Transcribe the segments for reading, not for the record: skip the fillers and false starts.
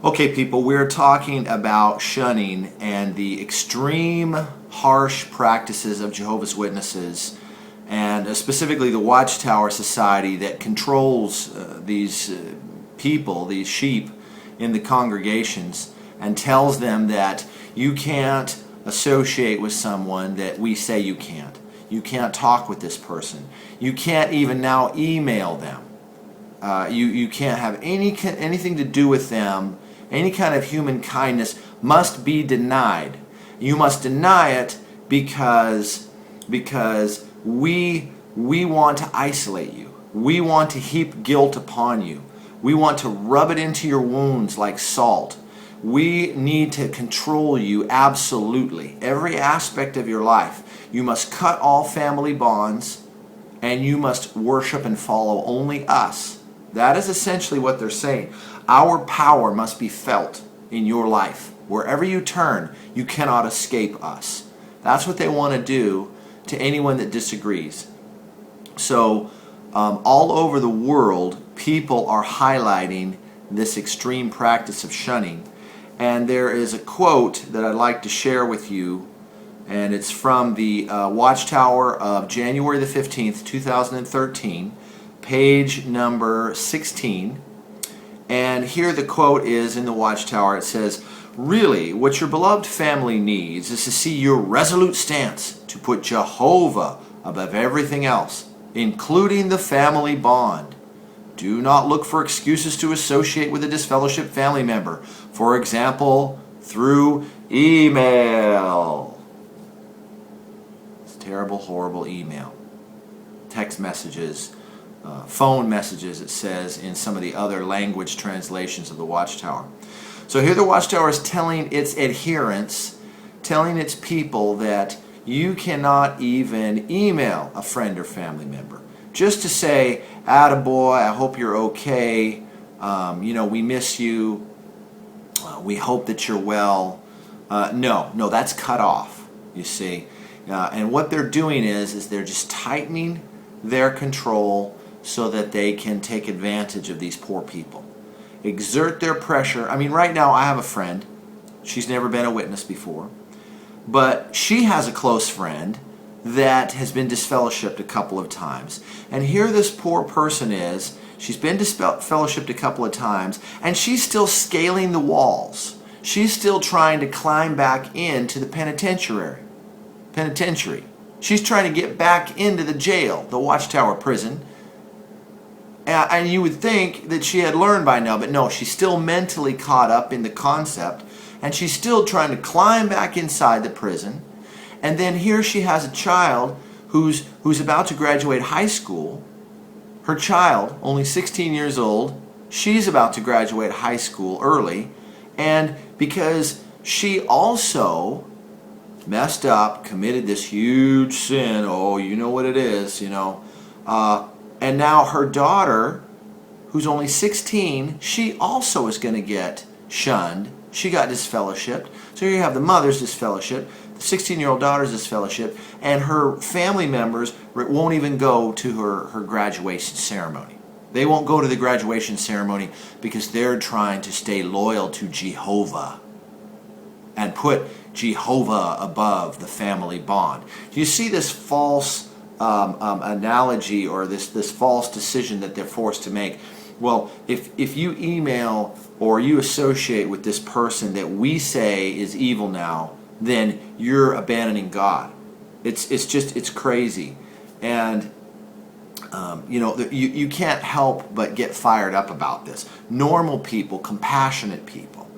Okay, people, we're talking about shunning and the extreme harsh practices of Jehovah's Witnesses, and specifically the Watchtower Society that controls these people, these sheep in the congregations, and tells them that you can't associate with someone that we say you can't. You can't talk with this person. You can't even now email them. You can't have anything to do with them. Any kind of human kindness must be denied. You must deny it because we want to isolate you. We want to heap guilt upon you. We want to rub it into your wounds like salt. We need to control you absolutely. Every aspect of your life. You must cut all family bonds, and you must worship and follow only us. That is essentially what they're saying. Our power must be felt in your life. Wherever you turn, you cannot escape us. That's what they want to do to anyone that disagrees. So all over the world, people are highlighting this extreme practice of shunning. And there is a quote that I'd like to share with you, and it's from the Watchtower of January the 15th, 2013, page number 16. And here the quote is in the Watchtower. It says, "Really, what your beloved family needs is to see your resolute stance to put Jehovah above everything else, including the family bond. Do not look for excuses to associate with a disfellowshipped family member, for example, through email." It's terrible, horrible email. Text messages, phone messages, it says in some of the other language translations of the Watchtower. So here the Watchtower is telling its adherents, telling its people that you cannot even email a friend or family member. Just to say, "Attaboy, I hope you're okay, we miss you, we hope that you're well." No, that's cut off, you see. And what they're doing is they're just tightening their control so that they can take advantage of these poor people. Exert their pressure. I mean, right now I have a friend. She's never been a witness before. But she has a close friend that has been disfellowshipped a couple of times. And here this poor person is. She's been disfellowshipped a couple of times, and she's still scaling the walls. She's still trying to climb back into the penitentiary. She's trying to get back into the jail, the Watchtower prison. And you would think that she had learned by now, but no, she's still mentally caught up in the concept, and she's still trying to climb back inside the prison. And then here she has a child who's about to graduate high school. Her child, only 16 years old, she's about to graduate high school early, and because she also messed up, committed this huge sin, oh, you know what it is, and now her daughter, who's only 16, she also is going to get shunned. She got disfellowshipped. So here you have the mother's disfellowship, the 16-year-old daughter's disfellowship, and her family members won't even go to her graduation ceremony. They won't go to the graduation ceremony because they're trying to stay loyal to Jehovah and put Jehovah above the family bond. Do you see this false analogy, or this false decision that they're forced to make? Well, if you email or you associate with this person that we say is evil now, then you're abandoning God. It's crazy. And you can't help but get fired up about this. Normal people, compassionate people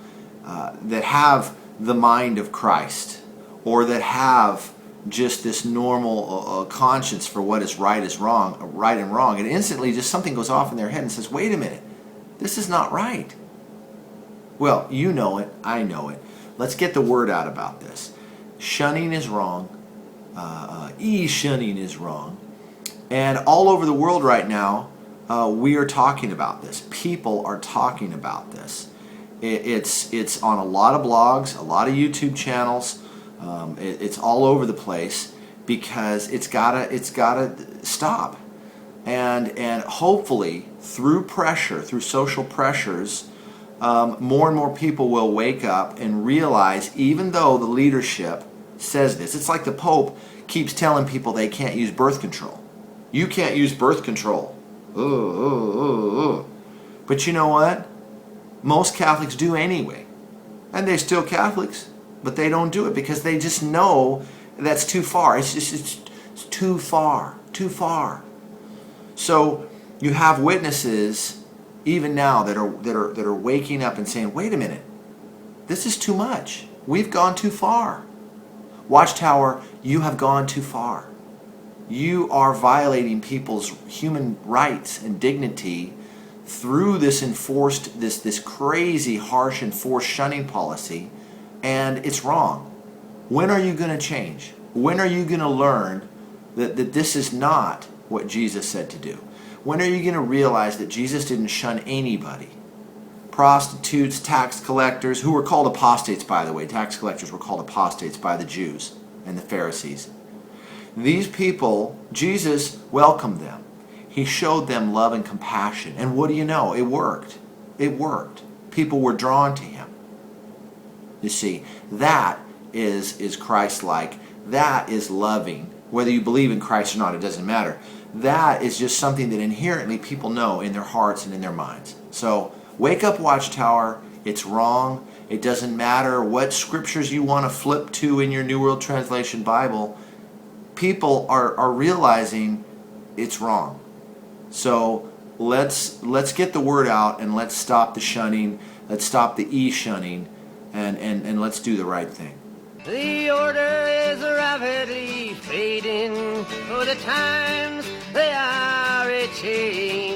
that have the mind of Christ, or that have just this normal conscience for what is right and wrong, and instantly just something goes off in their head and says, "Wait a minute, this is not right." Well, you know it, I know it. Let's get the word out about this. Shunning is wrong. E-shunning is wrong. And all over the world right now, we are talking about this. People are talking about this. It's on a lot of blogs, a lot of YouTube channels. It's all over the place because it's gotta stop. And hopefully through pressure, through social pressures, more and more people will wake up and realize, even though the leadership says this, it's like the Pope keeps telling people they can't use birth control. You can't use birth control. But you know what? Most Catholics do anyway. And they're still Catholics, but they don't do it because they just know that's too far. It's too far, too far. So you have witnesses even now that are waking up and saying, wait a minute, this is too much. We've gone too far. Watchtower, you have gone too far. You are violating people's human rights and dignity through this this crazy, harsh, enforced shunning policy, and it's wrong. When are you going to change? When are you going to learn that this is not what Jesus said to do? When are you going to realize that Jesus didn't shun anybody? Prostitutes, tax collectors, who were called apostates, by the way. Tax collectors were called apostates by the Jews and the Pharisees. These people, Jesus welcomed them. He showed them love and compassion. And what do you know? It worked. It worked. People were drawn to him. You see, that is Christ-like. That is loving. Whether you believe in Christ or not, it doesn't matter. That is just something that inherently people know in their hearts and in their minds. So, wake up, Watchtower. It's wrong. It doesn't matter what scriptures you want to flip to in your New World Translation Bible. People are realizing it's wrong. So let's get the word out and let's stop the shunning. Let's stop the e-shunning and let's do the right thing. The order is rapidly fading, for the times they are a-changing.